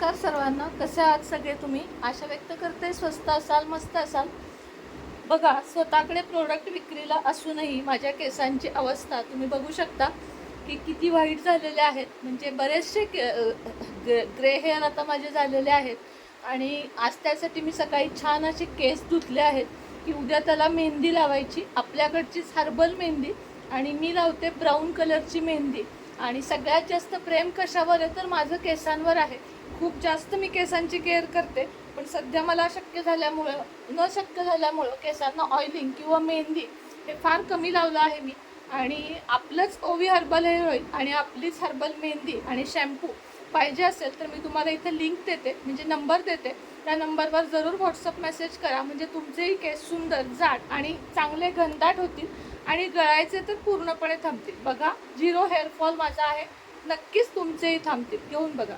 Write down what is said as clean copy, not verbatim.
नमस्कार सर्वांना. कसे आहात सगळे तुम्ही? आशा व्यक्त करते स्वस्त असाल, मस्त असाल. बघा, स्वतःकडे प्रोडक्ट विक्रीला असूनही माझ्या केसांची अवस्था तुम्ही बघू शकता की किती वाईट झालेले आहेत. म्हणजे बरेचसे ग्रे हेअर आता माझे झालेले आहेत. आणि आज त्यासाठी मी सकाळी छान असे केस धुतले आहेत की उद्या त्याला मेहंदी लावायची, आपल्याकडचीच हर्बल मेहंदी. आणि मी लावते ब्राऊन कलरची मेहंदी. आणि सगळ्यात जास्त प्रेम कशावर आहे तर माझं केसांवर आहे. खूप जास्त मी केसांची केअर करते, पण सध्या मला न शक्य झाल्यामुळं केसांना ऑइलिंग किंवा मेहंदी हे फार कमी लावलं आहे मी. आणि आपलंच ओवी हर्बल हेअर ऑइल आणि आपलीच हर्बल मेहंदी आणि शॅम्पू पाहिजे असेल तर मी तुम्हाला इथे लिंक देते, म्हणजे नंबर देते. त्या नंबरवर जरूर व्हॉट्सअप मेसेज करा, म्हणजे तुमचेही केस सुंदर, जाड आणि चांगले घनदाट होतील आणि गळायचे तर पूर्णपणे थांबतील. बघा, 0 हेअरफॉल माझा आहे. नक्कीच तुमचेही थांबतील. घेऊन बघा.